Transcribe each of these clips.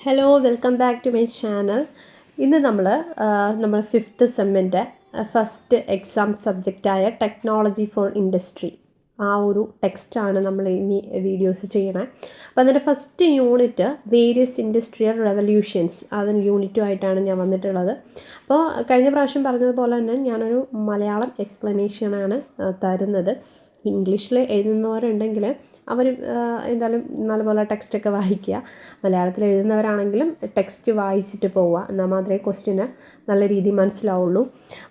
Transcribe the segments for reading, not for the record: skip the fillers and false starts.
Hello welcome back to my channel. ഇന്ന് നമ്മൾ fifth സെമ്മിൻ്റെ ഫസ്റ്റ് എക്സാം സബ്ജക്റ്റായ ടെക്നോളജി ഫോർ ഇൻഡസ്ട്രി ആ ഒരു ടെക്സ്റ്റാണ് നമ്മൾ ഇനി വീഡിയോസ് ചെയ്യണേ. അപ്പോൾ അതിൻ്റെ first unit various industrial revolutions അതിന് യൂണിറ്റുമായിട്ടാണ് ഞാൻ വന്നിട്ടുള്ളത്. അപ്പോൾ കഴിഞ്ഞ പ്രാവശ്യം പറഞ്ഞതുപോലെ തന്നെ ഞാനൊരു മലയാളം എക്സ്പ്ലനേഷനാണ് തരുന്നത്. ഇംഗ്ലീഷിൽ എഴുതുന്നവരുണ്ടെങ്കിൽ അവർ എന്തായാലും നല്ലപോലെ ടെക്സ്റ്റൊക്കെ വായിക്കുക. മലയാളത്തിൽ എഴുതുന്നവരാണെങ്കിലും ടെക്സ്റ്റ് വായിച്ചിട്ട് പോവുക, എന്നാൽ മാത്രമേ ക്വസ്റ്റ്യന് നല്ല രീതിയിൽ മനസ്സിലാവുള്ളൂ.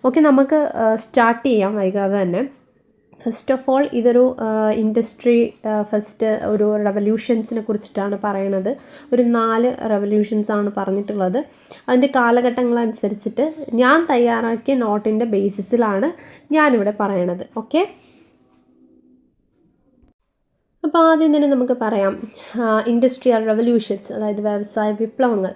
ഓക്കെ, നമുക്ക് സ്റ്റാർട്ട് ചെയ്യാം വൈകാതെ തന്നെ. ഫസ്റ്റ് ഓഫ് ഓൾ ഇതൊരു ഇൻഡസ്ട്രി ഫസ്റ്റ് ഒരു റെവല്യൂഷൻസിനെ കുറിച്ചിട്ടാണ് പറയണത്. ഒരു 4 റെവല്യൂഷൻസാണ് പറഞ്ഞിട്ടുള്ളത്. അതിൻ്റെ കാലഘട്ടങ്ങളനുസരിച്ചിട്ട് ഞാൻ തയ്യാറാക്കിയ നോട്ടിൻ്റെ ബേസിസിലാണ് ഞാനിവിടെ പറയണത്. ഓക്കെ, അപ്പോൾ ആദ്യം തന്നെ നമുക്ക് പറയാം ഇൻഡസ്ട്രിയൽ റെവല്യൂഷൻസ്, അതായത് വ്യവസായ വിപ്ലവങ്ങൾ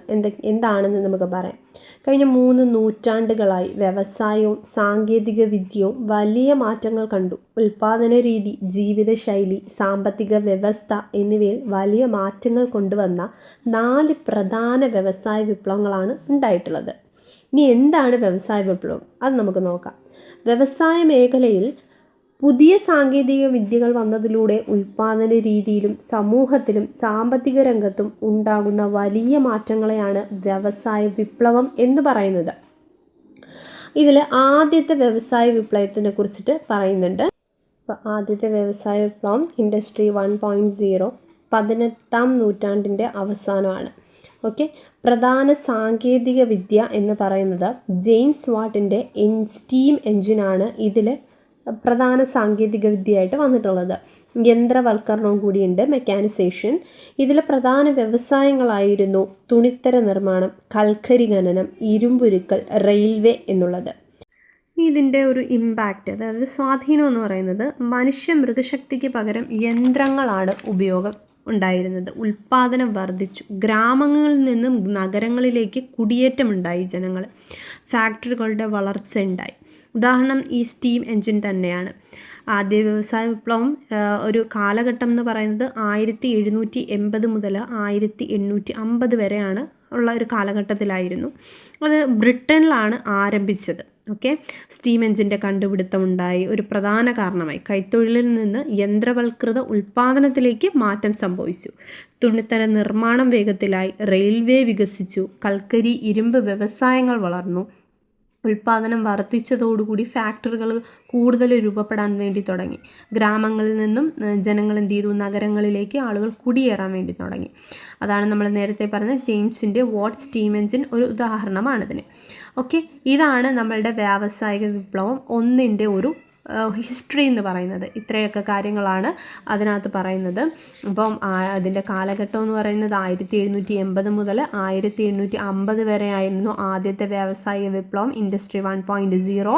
എന്താണെന്ന് നമുക്ക് പറയാം. കഴിഞ്ഞ 3 നൂറ്റാണ്ടുകളായി വ്യവസായവും സാങ്കേതിക വിദ്യയും വലിയ മാറ്റങ്ങൾ കണ്ടു. ഉൽപ്പാദന രീതി, ജീവിതശൈലി, സാമ്പത്തിക വ്യവസ്ഥ എന്നിവയിൽ വലിയ മാറ്റങ്ങൾ കൊണ്ടുവന്ന 4 പ്രധാന വ്യവസായ വിപ്ലവങ്ങളാണ് ഉണ്ടായിട്ടുള്ളത്. ഇനി എന്താണ് വ്യവസായ വിപ്ലവം? അത് നമുക്ക് നോക്കാം. വ്യവസായ മേഖലയിൽ പുതിയ സാങ്കേതിക വിദ്യകൾ വന്നതിലൂടെ ഉൽപ്പാദന രീതിയിലും സമൂഹത്തിലും സാമ്പത്തിക രംഗത്തും ഉണ്ടാകുന്ന വലിയ മാറ്റങ്ങളെയാണ് വ്യവസായ വിപ്ലവം എന്ന് പറയുന്നത്. ഇതിൽ ആദ്യത്തെ വ്യവസായ വിപ്ലവത്തിനെ കുറിച്ചിട്ട് പറയുന്നുണ്ട്. അപ്പോൾ ആദ്യത്തെ വ്യവസായ വിപ്ലവം ഇൻഡസ്ട്രി 1.0 18ാം നൂറ്റാണ്ടിൻ്റെ അവസാനമാണ്. ഓക്കെ, പ്രധാന സാങ്കേതിക വിദ്യ എന്ന് പറയുന്നത് ജെയിംസ് വാട്ടിൻ്റെ സ്റ്റീം എഞ്ചിനാണ് ഇതിൽ പ്രധാന സാങ്കേതിക വിദ്യയായിട്ട് വന്നിട്ടുള്ളത്. യന്ത്രവൽക്കരണവും കൂടിയുണ്ട്, മെക്കാനിസേഷൻ. ഇതിൽ പ്രധാന വ്യവസായങ്ങളായിരുന്നു തുണിത്തര നിർമ്മാണം, കൽക്കരി ഖനനം, ഇരുമ്പുരുക്കൽ, റെയിൽവേ എന്നുള്ളത്. ഇതിൻ്റെ ഒരു ഇമ്പാക്റ്റ്, അതായത് സ്വാധീനം എന്ന് പറയുന്നത് മനുഷ്യ മൃഗശക്തിക്ക് പകരം യന്ത്രങ്ങളാണ് ഉപയോഗം ഉണ്ടായിരുന്നത്. ഉൽപ്പാദനം വർദ്ധിച്ചു. ഗ്രാമങ്ങളിൽ നിന്നും നഗരങ്ങളിലേക്ക് കുടിയേറ്റമുണ്ടായി ജനങ്ങൾ. ഫാക്ടറികളുടെ വളർച്ച ഉണ്ടായി. ഉദാഹരണം ഈ സ്റ്റീം എൻജിൻ തന്നെയാണ്. ആദ്യ വ്യവസായ വിപ്ലവം ഒരു കാലഘട്ടം എന്ന് പറയുന്നത് 1780 മുതൽ 1850 വരെയാണ് ഉള്ള ഒരു കാലഘട്ടത്തിലായിരുന്നു. അത് ബ്രിട്ടനിലാണ് ആരംഭിച്ചത്. ഓക്കെ, സ്റ്റീം എൻജിൻ്റെ കണ്ടുപിടുത്തമുണ്ടായി. ഒരു പ്രധാന കാരണമായി കൈത്തൊഴിലിൽ നിന്ന് യന്ത്രവൽകൃത ഉൽപ്പാദനത്തിലേക്ക് മാറ്റം സംഭവിച്ചു. തുണിത്തര നിർമ്മാണം വേഗത്തിലായി. റെയിൽവേ വികസിച്ചു. കൽക്കരി, ഇരുമ്പ് വ്യവസായങ്ങൾ വളർന്നു. ഉൽപ്പാദനം വർദ്ധിച്ചതോടുകൂടി ഫാക്ടറികൾ കൂടുതൽ രൂപപ്പെടാൻ വേണ്ടി തുടങ്ങി. ഗ്രാമങ്ങളിൽ നിന്നും ജനങ്ങൾ എന്ത് ചെയ്തു, നഗരങ്ങളിലേക്ക് ആളുകൾ കുടിയേറാൻ വേണ്ടി തുടങ്ങി. അതാണ് നമ്മൾ നേരത്തെ പറഞ്ഞ ജെയിംസിൻ്റെ വാട്ട് സ്റ്റീം എഞ്ചിൻ ഒരു ഉദാഹരണമാണിതിന്. ഓക്കെ, ഇതാണ് നമ്മളുടെ വ്യാവസായിക വിപ്ലവം 1ൻ്റെ ഒരു ഹിസ്റ്ററി എന്ന് പറയുന്നത്. ഇത്രയൊക്കെ കാര്യങ്ങളാണ് അതിനകത്ത് പറയുന്നത്. അപ്പം അതിൻ്റെ കാലഘട്ടം എന്ന് പറയുന്നത് 1780 മുതൽ 1850 വരെ ആയിരുന്നു ആദ്യത്തെ വ്യാവസായിക വിപ്ലവം, ഇൻഡസ്ട്രി 1.0.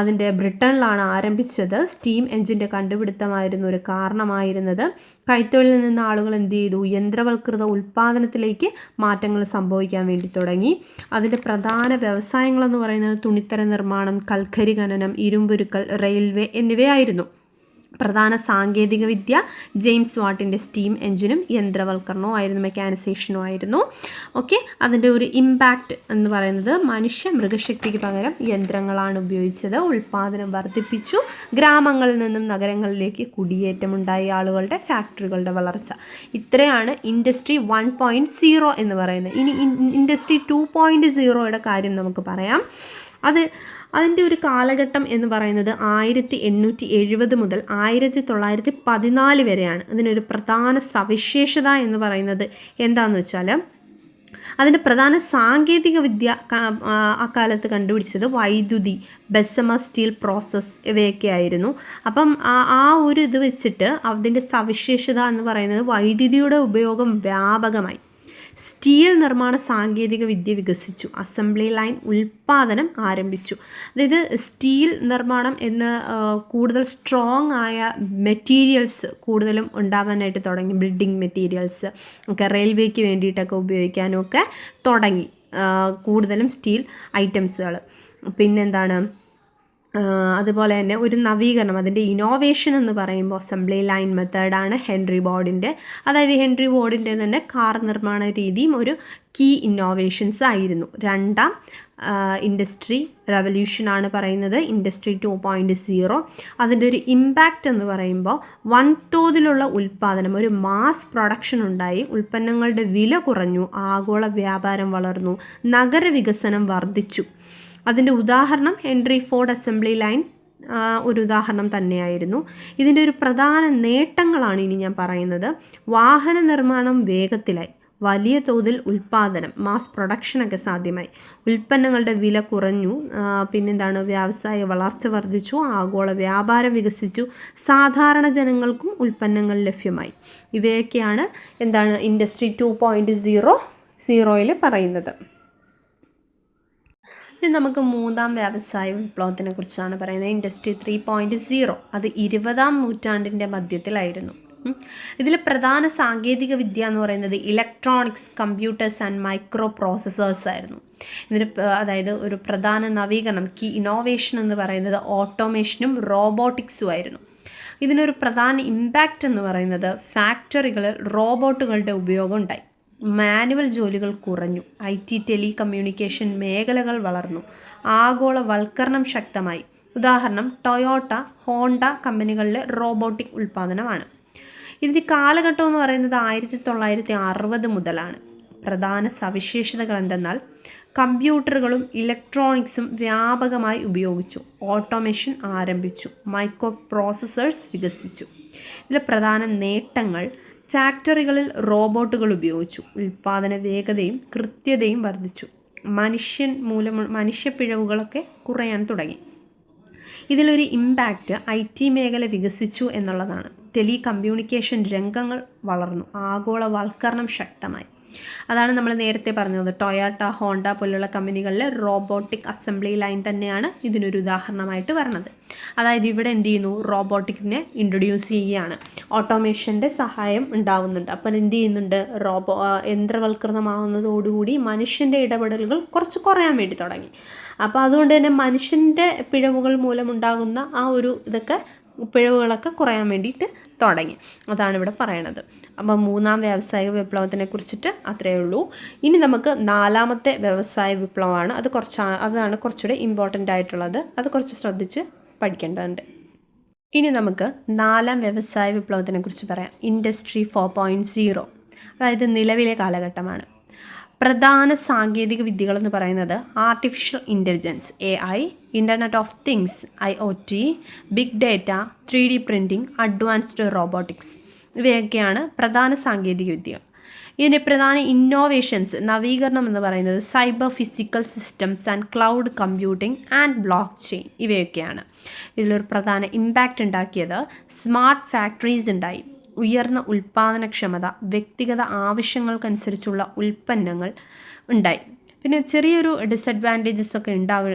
അതിൻ്റെ ബ്രിട്ടനിലാണ് ആരംഭിച്ചത്. സ്റ്റീം എൻജിൻ്റെ കണ്ടുപിടുത്തമായിരുന്നു ഒരു കാരണമായിരുന്നത്. കൈത്തൊഴിലിൽ നിന്ന് ആളുകൾ എന്ത് ചെയ്തു, യന്ത്രവൽകൃത ഉൽപ്പാദനത്തിലേക്ക് മാറ്റങ്ങൾ സംഭവിക്കാൻ വേണ്ടി തുടങ്ങി. അതിൻ്റെ പ്രധാന വ്യവസായങ്ങളെന്ന് പറയുന്നത് തുണിത്തര നിർമ്മാണം, കൽക്കരി ഖനനം, ഇരുമ്പുരുക്കൽ, റെയിൽവേ എന്നിവയായിരുന്നു. പ്രധാന സാങ്കേതിക വിദ്യ ജെയിംസ് വാട്ടിൻ്റെ സ്റ്റീം എഞ്ചിനും യന്ത്രവൽക്കരണവും ആയിരുന്നു, മെക്കാനിസേഷനും ആയിരുന്നു. ഓക്കെ, അതിൻ്റെ ഒരു ഇമ്പാക്റ്റ് എന്ന് പറയുന്നത് മനുഷ്യ മൃഗശക്തിക്ക് പകരം യന്ത്രങ്ങളാണ് ഉപയോഗിച്ചത്. ഉൽപ്പാദനം വർദ്ധിപ്പിച്ചു. ഗ്രാമങ്ങളിൽ നിന്നും നഗരങ്ങളിലേക്ക് കുടിയേറ്റമുണ്ടായി ആളുകളുടെ. ഫാക്ടറികളുടെ വളർച്ച. ഇത്രയാണ് ഇൻഡസ്ട്രി 1.0 എന്ന് പറയുന്നത്. ഇനി ഇൻഡസ്ട്രി 2.0യുടെ കാര്യം നമുക്ക് പറയാം. അതിൻ്റെ ഒരു കാലഘട്ടം എന്ന് പറയുന്നത് 1870 മുതൽ 1914 വരെയാണ്. അതിനൊരു പ്രധാന സവിശേഷത എന്ന് പറയുന്നത് എന്താണെന്ന് വെച്ചാൽ അതിൻ്റെ പ്രധാന സാങ്കേതിക വിദ്യ അക്കാലത്ത് കണ്ടുപിടിച്ചത് വൈദ്യുതി, ബെസമ സ്റ്റീൽ പ്രോസസ്സ് ഇവയൊക്കെ ആയിരുന്നു. അപ്പം ആ ഒരു ഇത് വെച്ചിട്ട് അതിൻ്റെ സവിശേഷത എന്ന് പറയുന്നത് വൈദ്യുതിയുടെ ഉപയോഗം വ്യാപകമായി. സ്റ്റീൽ നിർമ്മാണ സാങ്കേതിക വിദ്യ വികസിച്ചു. അസംബ്ലി ലൈൻ ഉൽപ്പാദനം ആരംഭിച്ചു. അതായത് സ്റ്റീൽ നിർമ്മാണം എന്ന് കൂടുതൽ സ്ട്രോങ് ആയ മെറ്റീരിയൽസ് കൂടുതലും ഉണ്ടാകാനായിട്ട് തുടങ്ങി. ബിൽഡിംഗ് മെറ്റീരിയൽസ് ഒക്കെ റെയിൽവേക്ക് വേണ്ടിയിട്ടൊക്കെ ഉപയോഗിക്കാനും ഒക്കെ തുടങ്ങി കൂടുതലും സ്റ്റീൽ ഐറ്റംസുകൾ. പിന്നെന്താണ്, അതുപോലെ തന്നെ ഒരു നവീകരണം, അതിൻ്റെ ഇന്നോവേഷൻ എന്ന് പറയുമ്പോൾ അസംബ്ലി ലൈൻ മെത്തേഡാണ് ഹെൻറി ബോർഡിൻ്റെ. അതായത് ഹെൻറി ബോർഡിൻ്റെ തന്നെ കാർ നിർമ്മാണ രീതിയും ഒരു കീ ഇന്നോവേഷൻസ് ആയിരുന്നു. രണ്ടാം ഇൻഡസ്ട്രി റവല്യൂഷനാണ് പറയുന്നത്, ഇൻഡസ്ട്രി 2.0. അതിൻ്റെ ഒരു ഇമ്പാക്റ്റ് എന്ന് പറയുമ്പോൾ വൻതോതിലുള്ള ഉൽപ്പാദനം, ഒരു മാസ് പ്രൊഡക്ഷൻ ഉണ്ടായി, ഉൽപ്പന്നങ്ങളുടെ വില കുറഞ്ഞു, ആഗോള വ്യാപാരം വളർന്നു, നഗരവികസനം വർദ്ധിച്ചു. അതിൻ്റെ ഉദാഹരണം ഹെൻറി ഫോർഡ് അസംബ്ലി ലൈൻ ഒരു ഉദാഹരണം തന്നെയായിരുന്നു. ഇതിൻ്റെ ഒരു പ്രധാന നേട്ടങ്ങളാണ് ഇനി ഞാൻ പറയുന്നത്. വാഹന നിർമ്മാണം വേഗത്തിലായി, വലിയ തോതിൽ ഉൽപ്പാദനം, മാസ് പ്രൊഡക്ഷനൊക്കെ സാധ്യമായി, ഉൽപ്പന്നങ്ങളുടെ വില കുറഞ്ഞു, പിന്നെന്താണ്, വ്യാവസായിക വളർച്ച വർദ്ധിച്ചു, ആഗോള വ്യാപാരം വികസിച്ചു, സാധാരണ ജനങ്ങൾക്കും ഉൽപ്പന്നങ്ങൾ ലഭ്യമായി. ഇവയൊക്കെയാണ് എന്താണ് ഇൻഡസ്ട്രി 2.0 പറയുന്നത്. ഇനി നമുക്ക് മൂന്നാം വ്യാവസായ വിപ്ലവത്തിനെ കുറിച്ചാണ് പറയുന്നത്, ഇൻഡസ്ട്രി 3.0. അത് 20-ാം നൂറ്റാണ്ടിൻ്റെ മധ്യത്തിലായിരുന്നു. ഇതിൽ പ്രധാന സാങ്കേതിക വിദ്യ എന്ന് പറയുന്നത് electronics, computers and micro processors ആയിരുന്നു. ഇതിന് അതായത് ഒരു പ്രധാന നവീകരണം, കീ ഇന്നോവേഷൻ എന്ന് പറയുന്നത് ഓട്ടോമേഷനും റോബോട്ടിക്സും ആയിരുന്നു. ഇതിനൊരു പ്രധാന ഇമ്പാക്റ്റ് എന്ന് പറയുന്നത് ഫാക്ടറികളിൽ റോബോട്ടുകളുടെ ഉപയോഗം ഉണ്ടായി, മാനുവൽ ജോലികൾ കുറഞ്ഞു, IT, ടെലികമ്മ്യൂണിക്കേഷൻ മേഖലകൾ വളർന്നു, ആഗോളവൽക്കരണം ശക്തമായി. ഉദാഹരണം ടൊയോട്ട, ഹോണ്ട കമ്പനികളിലെ റോബോട്ടിക് ഉൽപ്പാദനമാണ്. ഇതിൻ്റെ കാലഘട്ടം എന്ന് പറയുന്നത് 1960 മുതലാണ്. പ്രധാന സവിശേഷതകൾ എന്തെന്നാൽ കമ്പ്യൂട്ടറുകളും ഇലക്ട്രോണിക്സും വ്യാപകമായി ഉപയോഗിച്ചു, ഓട്ടോമേഷൻ ആരംഭിച്ചു, മൈക്രോ പ്രോസസ്സേഴ്സ് വികസിച്ചു. ഇതിലെ പ്രധാന നേട്ടങ്ങൾ ഫാക്ടറികളിൽ റോബോട്ടുകൾ ഉപയോഗിച്ചു, ഉൽപ്പാദന വേഗതയും കൃത്യതയും വർദ്ധിച്ചു, മനുഷ്യപ്പിഴവുകളൊക്കെ കുറയാൻ തുടങ്ങി. ഇതിലൊരു ഇമ്പാക്റ്റ് IT മേഖല വികസിച്ചു എന്നുള്ളതാണ്. ടെലികമ്മ്യൂണിക്കേഷൻ രംഗങ്ങൾ വളർന്നു, ആഗോളവൽക്കരണം ശക്തമായി. അതാണ് നമ്മൾ നേരത്തെ പറഞ്ഞത്, ടൊയോട്ട, ഹോണ്ട പോലുള്ള കമ്പനികളിലെ റോബോട്ടിക് അസംബ്ലി ലൈൻ തന്നെയാണ് ഇതിനൊരു ഉദാഹരണമായിട്ട് വരുന്നത്. അതായത് ഇവിടെ എന്ത് ചെയ്യുന്നു, റോബോട്ടിക്കിനെ ഇൻട്രൊഡ്യൂസ് ചെയ്യുകയാണ്, ഓട്ടോമേഷൻ്റെ സഹായം ഉണ്ടാവുന്നുണ്ട്. അപ്പം എന്ത് ചെയ്യുന്നുണ്ട്, യന്ത്രവൽക്കൃതമാവുന്നതോടുകൂടി മനുഷ്യൻ്റെ ഇടപെടലുകൾ കുറച്ച് കുറയാൻ വേണ്ടി തുടങ്ങി. അപ്പോൾ അതുകൊണ്ട് തന്നെ മനുഷ്യൻ്റെ പിഴവുകൾ മൂലമുണ്ടാകുന്ന ആ ഒരു പിഴവുകളൊക്കെ കുറയാൻ വേണ്ടിയിട്ട് തുടങ്ങി. അതാണ് ഇവിടെ പറയണത്. അപ്പം മൂന്നാം വ്യാവസായിക വിപ്ലവത്തിനെ കുറിച്ചിട്ട് അത്രയേ ഉള്ളൂ. ഇനി നമുക്ക് നാലാമത്തെ വ്യവസായ വിപ്ലവമാണ്. അതാണ് കുറച്ചുകൂടെ ഇമ്പോർട്ടൻ്റ് ആയിട്ടുള്ളത്. അത് കുറച്ച് ശ്രദ്ധിച്ച് പഠിക്കേണ്ടതുണ്ട്. ഇനി നമുക്ക് നാലാം വ്യവസായ വിപ്ലവത്തിനെ കുറിച്ച് പറയാം, ഇൻഡസ്ട്രി 4.0. അതായത് നിലവിലെ കാലഘട്ടമാണ്. പ്രധാന സാങ്കേതിക വിദ്യകളെന്ന് പറയുന്നത് artificial intelligence AI, internet of things IoT, big data, 3D printing, advanced robotics. ഇവയൊക്കെയാണ് പ്രധാന സാങ്കേതിക വിദ്യകൾ. ഇതിൻ്റെ പ്രധാന ഇന്നോവേഷൻസ്, നവീകരണം എന്ന് പറയുന്നത് cyber physical systems and cloud computing and block chain. ഇവയൊക്കെയാണ്. ഇതിലൊരു പ്രധാന ഇമ്പാക്റ്റ് ഉണ്ടാക്കിയത് സ്മാർട്ട് ഫാക്ടറീസ് ഉണ്ടായി, ഉയർന്ന ഉൽപ്പാദനക്ഷമത, വ്യക്തിഗത ആവശ്യങ്ങൾക്കനുസരിച്ചുള്ള ഉൽപ്പന്നങ്ങൾ ഉണ്ടായി. പിന്നെ ചെറിയൊരു ഡിസഡ്വാൻറ്റേജസ് ഒക്കെ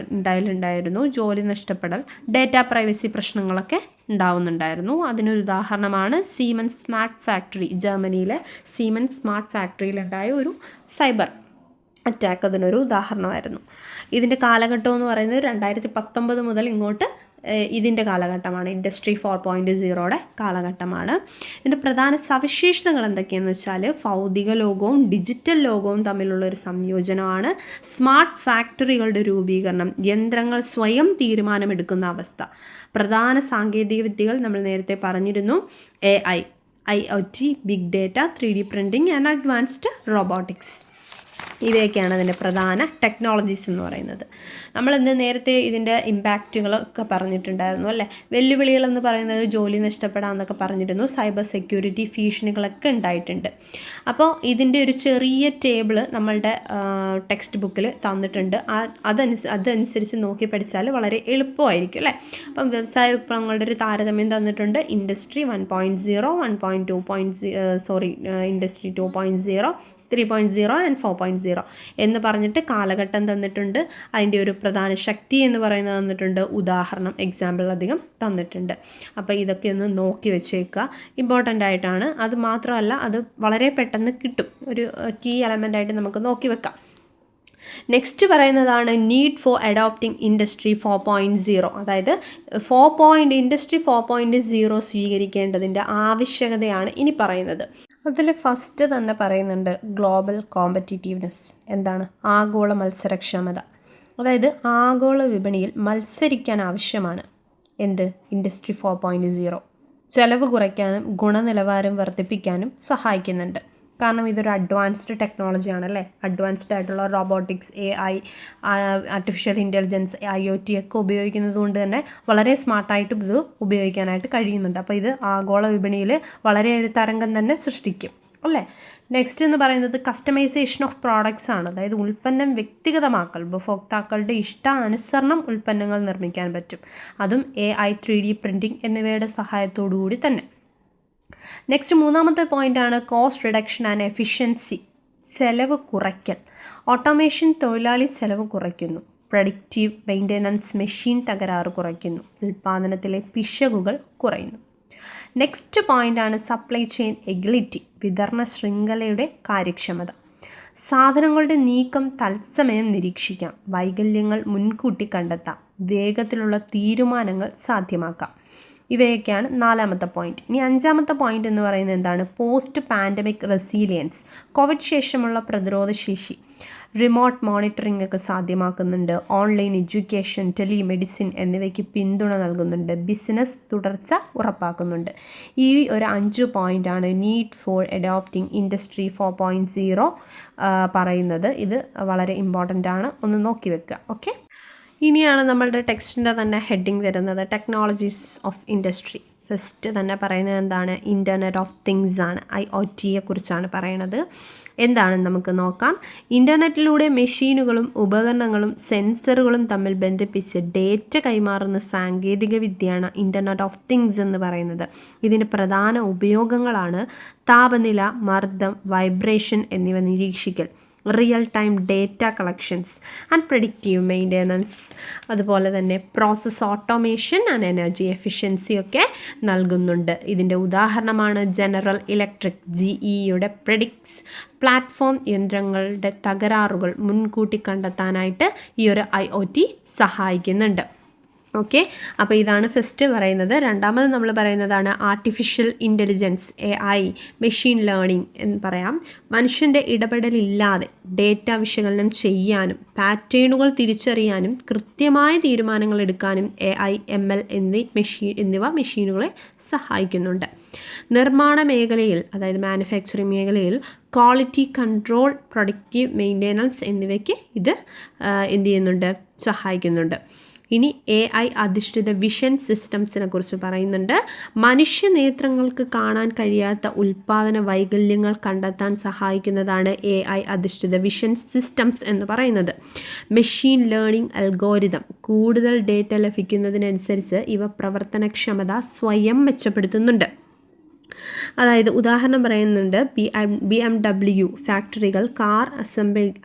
ഉണ്ടായിരുന്നു, ജോലി നഷ്ടപ്പെടൽ, ഡേറ്റ പ്രൈവസി പ്രശ്നങ്ങളൊക്കെ ഉണ്ടാവുന്നുണ്ടായിരുന്നു. അതിനൊരു ഉദാഹരണമാണ് സീമെൻസ് സ്മാർട്ട് ഫാക്ടറി, ജർമ്മനിയിലെ സീമെൻസ് സ്മാർട്ട് ഫാക്ടറിയിലുണ്ടായ ഒരു സൈബർ അറ്റാക്ക് അതിനൊരു ഉദാഹരണമായിരുന്നു. ഇതിൻ്റെ കാലഘട്ടം എന്ന് പറയുന്നത് 2019 മുതൽ ഇങ്ങോട്ട് ഇതിൻ്റെ കാലഘട്ടമാണ്, ഇൻഡസ്ട്രി 4.0 കാലഘട്ടമാണ്. ഇതിൻ്റെ പ്രധാന സവിശേഷതകൾ എന്തൊക്കെയാണെന്ന് വെച്ചാൽ ഭൗതിക ലോകവും ഡിജിറ്റൽ ലോകവും തമ്മിലുള്ളൊരു സംയോജനമാണ്, സ്മാർട്ട് ഫാക്ടറികളുടെ രൂപീകരണം, യന്ത്രങ്ങൾ സ്വയം തീരുമാനമെടുക്കുന്ന അവസ്ഥ. പ്രധാന സാങ്കേതിക വിദ്യകൾ നമ്മൾ നേരത്തെ പറഞ്ഞിരുന്നു, AI, IoT, big data, 3D printing and advanced robotics. ഇവയൊക്കെയാണ് അതിൻ്റെ പ്രധാന ടെക്നോളജീസ് എന്ന് പറയുന്നത്. നമ്മളിന്ന് നേരത്തെ ഇതിൻ്റെ ഇമ്പാക്റ്റുകളൊക്കെ പറഞ്ഞിട്ടുണ്ടായിരുന്നു അല്ലേ. വെല്ലുവിളികളെന്ന് പറയുന്നത് ജോലി നഷ്ടപ്പെടാമെന്നൊക്കെ പറഞ്ഞിരുന്നു, സൈബർ സെക്യൂരിറ്റി ഭീഷണികളൊക്കെ ഉണ്ടായിട്ടുണ്ട്. അപ്പോൾ ഇതിൻ്റെ ഒരു ചെറിയ ടേബിൾ നമ്മളുടെ ടെക്സ്റ്റ് ബുക്കിൽ തന്നിട്ടുണ്ട്. അതനുസരിച്ച് നോക്കി പഠിച്ചാൽ വളരെ എളുപ്പമായിരിക്കും അല്ലേ. അപ്പം വ്യവസായ വിപ്ലവങ്ങളുടെ ഒരു താരതമ്യം തന്നിട്ടുണ്ട്. ഇൻഡസ്ട്രി 1.0, ഇൻഡസ്ട്രി 2.0, 3.0 ആൻഡ് 4.0 എന്ന് പറഞ്ഞിട്ട് കാലഘട്ടം തന്നിട്ടുണ്ട്. അതിൻ്റെ ഒരു പ്രധാന ശക്തി എന്ന് പറയുന്നത് തന്നിട്ടുണ്ട്, ഉദാഹരണം എക്സാമ്പിൾ അധികം തന്നിട്ടുണ്ട്. അപ്പോൾ ഇതൊക്കെ ഒന്ന് നോക്കി വെച്ചേക്കുക, ഇമ്പോർട്ടൻ്റ് ആയിട്ടാണ്. അത് മാത്രമല്ല അത് വളരെ പെട്ടെന്ന് കിട്ടും, ഒരു കീ എലമെൻ്റ് ആയിട്ട് നമുക്ക് നോക്കി വെക്കാം. നെക്സ്റ്റ് പറയുന്നതാണ് നീഡ് ഫോർ അഡോപ്റ്റിംഗ് ഇൻഡസ്ട്രി 4.0. അതായത് ഇൻഡസ്ട്രി 4.0 സ്വീകരിക്കേണ്ടതിൻ്റെ ആവശ്യകതയാണ് ഇനി പറയുന്നത്. അതിൽ ഫസ്റ്റ് തന്നെ പറയുന്നുണ്ട് ഗ്ലോബൽ കോമ്പറ്റീറ്റീവ്നെസ്. എന്താണ്? ആഗോള മത്സരക്ഷമത. അതായത് ആഗോള വിപണിയിൽ മത്സരിക്കാൻ ആവശ്യമാണ് എന്ത്? ഇൻഡസ്ട്രി 4.0. ചെലവ് കുറയ്ക്കാനും ഗുണനിലവാരം വർദ്ധിപ്പിക്കാനും സഹായിക്കുന്നുണ്ട്. കാരണം ഇതൊരു അഡ്വാൻസ്ഡ് ടെക്നോളജിയാണല്ലേ. അഡ്വാൻസ്ഡ് ആയിട്ടുള്ള robotics, AI, artificial intelligence, IoT ഒക്കെ ഉപയോഗിക്കുന്നത് കൊണ്ട് തന്നെ വളരെ സ്മാർട്ടായിട്ട് ഇത് ഉപയോഗിക്കാനായിട്ട് കഴിയുന്നുണ്ട്. അപ്പോൾ ഇത് ആഗോള വിപണിയിൽ വളരെ ഒരു തരംഗം തന്നെ സൃഷ്ടിക്കും അല്ലേ. നെക്സ്റ്റ് എന്ന് പറയുന്നത് കസ്റ്റമൈസേഷൻ ഓഫ് പ്രോഡക്ട്സ് ആണ്. അതായത് ഉൽപ്പന്നം വ്യക്തിഗതമാക്കൽ. ഉപഭോക്താക്കളുടെ ഇഷ്ടാനുസരണം ഉൽപ്പന്നങ്ങൾ നിർമ്മിക്കാൻ പറ്റും. അതും AI, 3D പ്രിൻറ്റിംഗ് എന്നിവയുടെ സഹായത്തോടു കൂടി തന്നെ. നെക്സ്റ്റ് മൂന്നാമത്തെ പോയിൻ്റാണ് കോസ്റ്റ് റിഡക്ഷൻ ആൻഡ് എഫിഷ്യൻസി. ചെലവ് കുറയ്ക്കൽ. ഓട്ടോമേഷൻ തൊഴിലാളി ചെലവ് കുറയ്ക്കുന്നു. പ്രഡിക്റ്റീവ് മെയിൻ്റെനൻസ് മെഷീൻ തകരാറ് കുറയ്ക്കുന്നു. ഉൽപ്പാദനത്തിലെ പിശകുകൾ കുറയുന്നു. നെക്സ്റ്റ് പോയിൻ്റാണ് സപ്ലൈ ചെയിൻ എഗിലിറ്റി. വിതരണ ശൃംഖലയുടെ കാര്യക്ഷമത. സാധനങ്ങളുടെ നീക്കം തത്സമയം നിരീക്ഷിക്കാം. വൈകല്യങ്ങൾ മുൻകൂട്ടി കണ്ടെത്താം. വേഗത്തിലുള്ള തീരുമാനങ്ങൾ സാധ്യമാക്കാം. ഇവയൊക്കെയാണ് നാലാമത്തെ പോയിന്റ്. ഇനി അഞ്ചാമത്തെ പോയിന്റ് എന്ന് പറയുന്നത് എന്താണ്? Post pandemic resilience. കോവിഡ് ശേഷമുള്ള പ്രതിരോധശേഷി. റിമോട്ട് മോണിറ്ററിംഗ് ഒക്കെ സാധ്യമാക്കുന്നുണ്ട്. ഓൺലൈൻ എഡ്യൂക്കേഷൻ, ടെലിമെഡിസിൻ എന്നിവയ്ക്ക് പിന്തുണ നൽകുന്നുണ്ട്. ബിസിനസ് തുടർച്ച ഉറപ്പാക്കുന്നുണ്ട്. ഈ ഒരു 5 പോയിൻ്റാണ് നീഡ് ഫോർ അഡോപ്റ്റിംഗ് ഇൻഡസ്ട്രി 4.0 പറയുന്നത്. ഇത് വളരെ ഇമ്പോർട്ടൻ്റ് ആണ്, ഒന്ന് നോക്കി വെക്കുക. ഓക്കെ, ഇനിയാണ് നമ്മളുടെ ടെക്സ്റ്റിൻ്റെ തന്നെ ഹെഡിങ് വരുന്നത് ടെക്നോളജീസ് ഓഫ് ഇൻഡസ്ട്രി. ഫസ്റ്റ് തന്നെ പറയുന്നത് എന്താണ്? ഇൻ്റർനെറ്റ് ഓഫ് തിങ്സ് ആണ്. IoTയെ കുറിച്ചാണ് പറയുന്നത്. എന്താണെന്ന് നമുക്ക് നോക്കാം. ഇൻ്റർനെറ്റിലൂടെ മെഷീനുകളും ഉപകരണങ്ങളും സെൻസറുകളും തമ്മിൽ ബന്ധിപ്പിച്ച് ഡേറ്റ കൈമാറുന്ന സാങ്കേതിക വിദ്യയാണ് ഇൻ്റർനെറ്റ് ഓഫ് തിങ്സ് എന്ന് പറയുന്നത്. ഇതിന് പ്രധാന ഉപയോഗങ്ങളാണ് താപനില, മർദ്ദം, വൈബ്രേഷൻ എന്നിവ നിരീക്ഷിക്കൽ, real time data collections and predictive maintenance, അതുപോലെ തന്നെ process automation and energy efficiency ഒക്കെ നൽകുന്നുണ്ട്. ഇതിൻ്റെ ഉദാഹരണമാണ് ജനറൽ ഇലക്ട്രിക് GEയുടെ പ്രെഡിക്സ് പ്ലാറ്റ്ഫോം. യന്ത്രങ്ങളുടെ തകരാറുകൾ മുൻകൂട്ടി കണ്ടെത്താനായിട്ട് ഈ ഒരു IoT സഹായിക്കുന്നുണ്ട്. ഓക്കെ, അപ്പോൾ ഇതാണ് ഫസ്റ്റ് പറയുന്നത്. രണ്ടാമത് നമ്മൾ പറയുന്നതാണ് artificial intelligence, AI, machine learning എന്ന് പറയാം. മനുഷ്യൻ്റെ ഇടപെടലില്ലാതെ ഡേറ്റ വിശകലനം ചെയ്യാനും പാറ്റേണുകൾ തിരിച്ചറിയാനും കൃത്യമായ തീരുമാനങ്ങൾ എടുക്കാനും AI, ML എന്നിവ മെഷീനുകളെ സഹായിക്കുന്നുണ്ട്. നിർമ്മാണ മേഖലയിൽ, അതായത് മാനുഫാക്ചറിങ് മേഖലയിൽ ക്വാളിറ്റി കൺട്രോൾ, പ്രൊഡക്റ്റീവ് മെയിൻ്റെനൻസ് എന്നിവയ്ക്ക് ഇത് എന്ത് ചെയ്യുന്നുണ്ട്? സഹായിക്കുന്നുണ്ട്. ഇനി AI അധിഷ്ഠിത വിഷൻ സിസ്റ്റംസിനെ കുറിച്ച് പറയുന്നുണ്ട്. മനുഷ്യ നേത്രങ്ങൾക്ക് കാണാൻ കഴിയാത്ത ഉൽപ്പാദന വൈകല്യങ്ങൾ കണ്ടെത്താൻ സഹായിക്കുന്നതാണ് AI അധിഷ്ഠിത വിഷൻ സിസ്റ്റംസ് എന്ന് പറയുന്നത്. Machine learning algorithm. കൂടുതൽ ഡേറ്റ ലഭിക്കുന്നതിനനുസരിച്ച് ഇവ പ്രവർത്തനക്ഷമത സ്വയം മെച്ചപ്പെടുത്തുന്നുണ്ട്. അതായത് ഉദാഹരണം പറയുന്നുണ്ട്, BMW ഫാക്ടറികൾ കാർ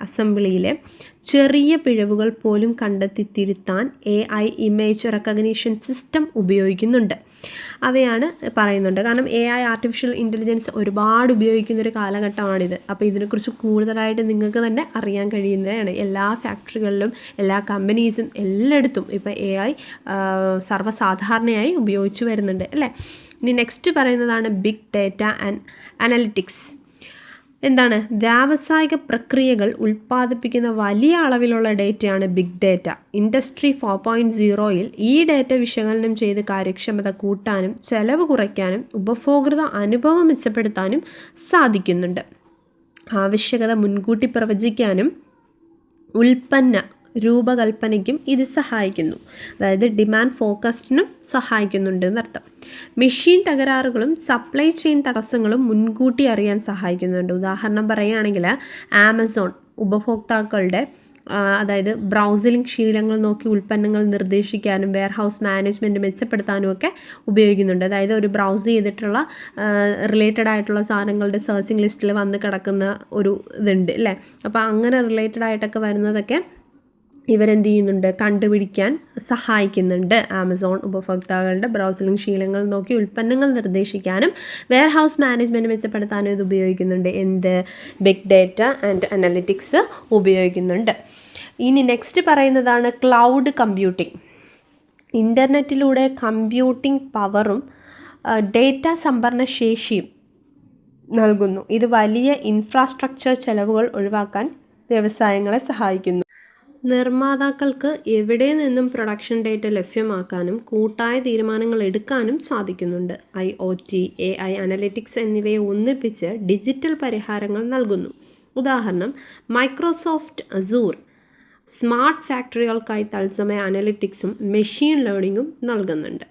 അസംബ്ലിയിലെ ചെറിയ പിഴവുകൾ പോലും കണ്ടെത്തി തിരുത്താൻ AI ഇമേജ് റെക്കഗ്നിഷൻ സിസ്റ്റം ഉപയോഗിക്കുന്നുണ്ട്. അവയാണ് പറയുന്നുണ്ട്. കാരണം AI ആർട്ടിഫിഷ്യൽ ഇൻ്റലിജൻസ് ഒരുപാട് ഉപയോഗിക്കുന്നൊരു കാലഘട്ടമാണിത്. അപ്പോൾ ഇതിനെക്കുറിച്ച് കൂടുതലായിട്ട് നിങ്ങൾക്ക് തന്നെ അറിയാൻ കഴിയുന്നതാണ്. എല്ലാ ഫാക്ടറികളിലും എല്ലാ കമ്പനീസും എല്ലായിടത്തും ഇപ്പോൾ AI സർവ്വസാധാരണയായി ഉപയോഗിച്ച് വരുന്നുണ്ട് അല്ലേ. ഇനി നെക്സ്റ്റ് പറയുന്നതാണ് ബിഗ് ഡേറ്റ ആൻഡ് അനലിറ്റിക്സ്. എന്താണ്? വ്യാവസായിക പ്രക്രിയകൾ ഉൽപ്പാദിപ്പിക്കുന്ന വലിയ അളവിലുള്ള ഡേറ്റയാണ് ബിഗ് ഡേറ്റ. ഇൻഡസ്ട്രി 4.0യിൽ ഈ ഡേറ്റ വിശകലനം ചെയ്ത് കാര്യക്ഷമത കൂട്ടാനും ചെലവ് കുറയ്ക്കാനും ഉപഭോക്തൃ അനുഭവം മെച്ചപ്പെടുത്താനും സാധിക്കുന്നുണ്ട്. ആവശ്യകത മുൻകൂട്ടി പ്രവചിക്കാനും ഉൽപ്പന്ന രൂപകൽപ്പനയ്ക്കും ഇത് സഹായിക്കുന്നു. അതായത് ഡിമാൻഡ് ഫോർകാസ്റ്റിനും സഹായിക്കുന്നുണ്ട് എന്നർത്ഥം. മെഷീൻ തകരാറുകളും സപ്ലൈ ചെയിൻ തടസ്സങ്ങളും മുൻകൂട്ടി അറിയാൻ സഹായിക്കുന്നുണ്ട്. ഉദാഹരണം പറയുകയാണെങ്കിൽ ആമസോൺ ഉപഭോക്താക്കളുടെ അതായത് ബ്രൗസിംഗ് ശീലങ്ങൾ നോക്കി ഉൽപ്പന്നങ്ങൾ നിർദ്ദേശിക്കാനും വെയർഹൗസ് മാനേജ്മെൻറ്റ് മെച്ചപ്പെടുത്താനും ഒക്കെ ഉപയോഗിക്കുന്നുണ്ട്. അതായത് ഒരു ബ്രൗസ് ചെയ്തിട്ടുള്ള റിലേറ്റഡ് ആയിട്ടുള്ള സാധനങ്ങളുടെ സെർച്ചിങ് ലിസ്റ്റിൽ വന്ന് കിടക്കുന്ന ഒരു ഇതുണ്ട് അല്ലേ. അപ്പോൾ അങ്ങനെ റിലേറ്റഡ് ആയിട്ടൊക്കെ വരുന്നതൊക്കെ ഇവരെന്ത് ചെയ്യുന്നുണ്ട്, കണ്ടുപിടിക്കാൻ സഹായിക്കുന്നുണ്ട്. ആമസോൺ ഉപഭോക്താക്കളുടെ ബ്രൗസിംഗ് ശീലങ്ങൾ നോക്കി ഉൽപ്പന്നങ്ങൾ നിർദ്ദേശിക്കാനും വെയർ ഹൗസ് മാനേജ്മെൻറ്റ് മെച്ചപ്പെടുത്താനും ഇത് ഉപയോഗിക്കുന്നുണ്ട്. എന്ത്, ബിഗ് ഡേറ്റ ആൻഡ് അനലിറ്റിക്സ് ഉപയോഗിക്കുന്നുണ്ട്. ഇനി നെക്സ്റ്റ് പറയുന്നതാണ് ക്ലൗഡ് കമ്പ്യൂട്ടിംഗ്. ഇൻ്റർനെറ്റിലൂടെ കമ്പ്യൂട്ടിംഗ് പവറും ഡേറ്റ സംഭരണ ശേഷിയും നൽകുന്നു. ഇത് വലിയ ഇൻഫ്രാസ്ട്രക്ചർ ചെലവുകൾ ഒഴിവാക്കാൻ വ്യവസായങ്ങളെ സഹായിക്കുന്നു. നിർമ്മാതാക്കൾക്ക് എവിടെ നിന്നും പ്രൊഡക്ഷൻ ഡേറ്റ ലഭ്യമാക്കാനും കൂട്ടായ തീരുമാനങ്ങൾ എടുക്കാനും സാധിക്കുന്നുണ്ട്. IoT, AI അനലിറ്റിക്സ് എന്നിവയെ ഒന്നിപ്പിച്ച് ഡിജിറ്റൽ പരിഹാരങ്ങൾ നൽകുന്നു. ഉദാഹരണം, മൈക്രോസോഫ്റ്റ് അസൂർ സ്മാർട്ട് ഫാക്ടറികൾക്കായി തത്സമയ അനലിറ്റിക്സും മെഷീൻ ലേണിങ്ങും നൽകുന്നുണ്ട്.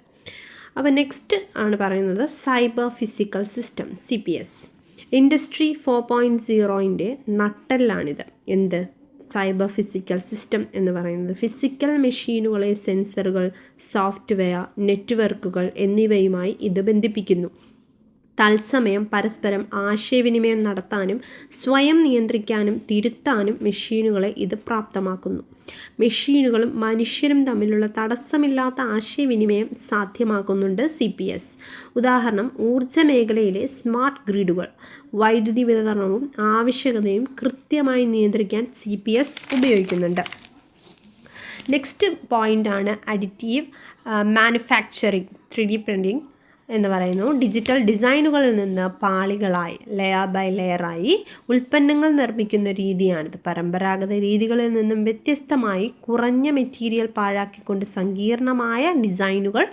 അപ്പോൾ നെക്സ്റ്റ് ആണ് പറയുന്നത് cyber physical system, CPS. Industry 4.0ൻ്റെ നട്ടെല്ലാണിത്. എന്ത്, സൈബർ ഫിസിക്കൽ സിസ്റ്റം എന്ന് പറയുന്നത് ഫിസിക്കൽ മെഷീനുകളെ സെൻസറുകൾ, സോഫ്റ്റ്വെയർ, നെറ്റ്വർക്കുകൾ എന്നിവയുമായി ഇത് ബന്ധിപ്പിക്കുന്നു. തത്സമയം പരസ്പരം ആശയവിനിമയം നടത്താനും സ്വയം നിയന്ത്രിക്കാനും തിരുത്താനും മെഷീനുകളെ ഇത് പ്രാപ്തമാക്കുന്നു. മെഷീനുകളും മനുഷ്യരും തമ്മിലുള്ള തടസ്സമില്ലാത്ത ആശയവിനിമയം സാധ്യമാക്കുന്നുണ്ട് CPS. ഉദാഹരണം, ഊർജ്ജ മേഖലയിലെ സ്മാർട്ട് ഗ്രിഡുകൾ വൈദ്യുതി വിതരണവും ആവശ്യകതയും കൃത്യമായി നിയന്ത്രിക്കാൻ CPS ഉപയോഗിക്കുന്നുണ്ട്. നെക്സ്റ്റ് പോയിൻ്റാണ് അഡിറ്റീവ് മാനുഫാക്ചറിങ്, 3D പ്രിൻറ്റിംഗ് എന്ന് പറയുന്നു. ഡിജിറ്റൽ ഡിസൈനുകളിൽ നിന്ന് പാളികളായി ലെയർ ബൈ ലെയറായി ഉൽപ്പന്നങ്ങൾ നിർമ്മിക്കുന്ന രീതിയാണിത്. പരമ്പരാഗത രീതികളിൽ നിന്നും വ്യത്യസ്തമായി കുറഞ്ഞ മെറ്റീരിയൽ പാഴാക്കിക്കൊണ്ട് സങ്കീർണമായ ഡിസൈനുകൾ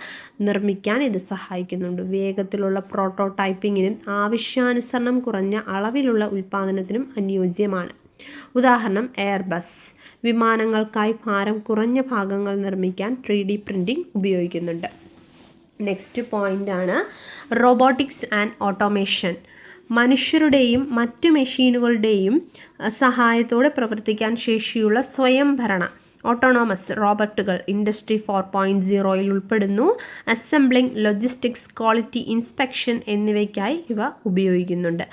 നിർമ്മിക്കാൻ ഇത് സഹായിക്കുന്നുണ്ട്. വേഗത്തിലുള്ള പ്രോട്ടോടൈപ്പിങ്ങിനും ആവശ്യാനുസരണം കുറഞ്ഞ അളവിലുള്ള ഉൽപ്പാദനത്തിനും അനുയോജ്യമാണ്. ഉദാഹരണം, എയർബസ് വിമാനങ്ങൾക്കായി ഭാരം കുറഞ്ഞ ഭാഗങ്ങൾ നിർമ്മിക്കാൻ 3D പ്രിൻറ്റിംഗ് ഉപയോഗിക്കുന്നുണ്ട്. നെക്സ്റ്റ് പോയിൻ്റാണ് റോബോട്ടിക്സ് ആൻഡ് ഓട്ടോമേഷൻ. മനുഷ്യരുടെയും മറ്റു മെഷീനുകളുടെയും സഹായത്തോടെ പ്രവർത്തിക്കാൻ ശേഷിയുള്ള സ്വയംഭരണ ഓട്ടോണോമസ് റോബോട്ടുകൾ ഇൻഡസ്ട്രി 4.0യിൽ ഉൾപ്പെടുന്നു. അസംബ്ലിംഗ്, ലോജിസ്റ്റിക്സ്, ക്വാളിറ്റി ഇൻസ്പെക്ഷൻ എന്നിവയ്ക്കായി ഇവ ഉപയോഗിക്കുന്നുണ്ട്.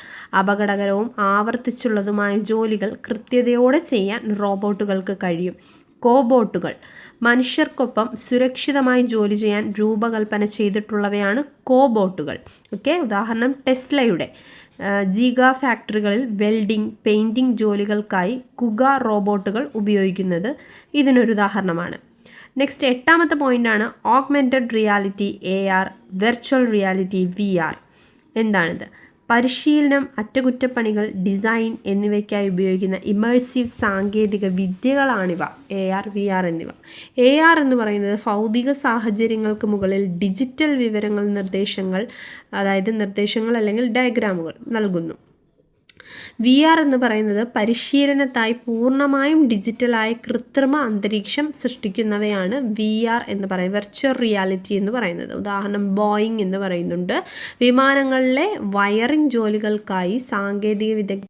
അപകടകരവും ആവർത്തിച്ചുള്ളതുമായ ജോലികൾ കൃത്യതയോടെ ചെയ്യാൻ റോബോട്ടുകൾക്ക് കഴിയും. കോബോട്ടുകൾ മനുഷ്യർക്കൊപ്പം സുരക്ഷിതമായി ജോലി ചെയ്യാൻ രൂപകൽപ്പന ചെയ്തിട്ടുള്ളവയാണ് കോബോട്ടുകൾ. ഓക്കെ, ഉദാഹരണം, ടെസ്ലയുടെ ജീഗ ഫാക്ടറികളിൽ വെൽഡിംഗ്, പെയിൻറ്റിംഗ് ജോലികൾക്കായി കുഗ റോബോട്ടുകൾ ഉപയോഗിക്കുന്നത് ഇതിനൊരു ഉദാഹരണമാണ്. നെക്സ്റ്റ് 8ാമത്തെ പോയിൻ്റാണ് augmented reality, AR, virtual reality, VR. എന്താണിത്? പരിശീലനം, അറ്റകുറ്റപ്പണികൾ, ഡിസൈൻ എന്നിവയ്ക്കായി ഉപയോഗിക്കുന്ന ഇമേഴ്സീവ് സാങ്കേതിക വിദ്യകളാണിവ, AR, VR എന്നിവ. AR എന്ന് പറയുന്നത് ഭൗതിക സാഹചര്യങ്ങൾക്ക് മുകളിൽ ഡിജിറ്റൽ വിവരങ്ങൾ, നിർദ്ദേശങ്ങൾ അല്ലെങ്കിൽ ഡയഗ്രാമുകൾ നൽകുന്നു. VR എന്ന് പറയുന്നത് പരിശീലനത്തായി പൂർണ്ണമായും ഡിജിറ്റലായ കൃത്രിമ അന്തരീക്ഷം സൃഷ്ടിക്കുന്നവയാണ് VR എന്ന് പറയുന്നത്, വെർച്വൽ റിയാലിറ്റി എന്ന് പറയുന്നത്. ഉദാഹരണം, ബോയിങ് എന്ന് പറയുന്നുണ്ട്. വിമാനങ്ങളിലെ വയറിംഗ് ജോലികൾക്കായി സാങ്കേതിക വിദഗ്ധ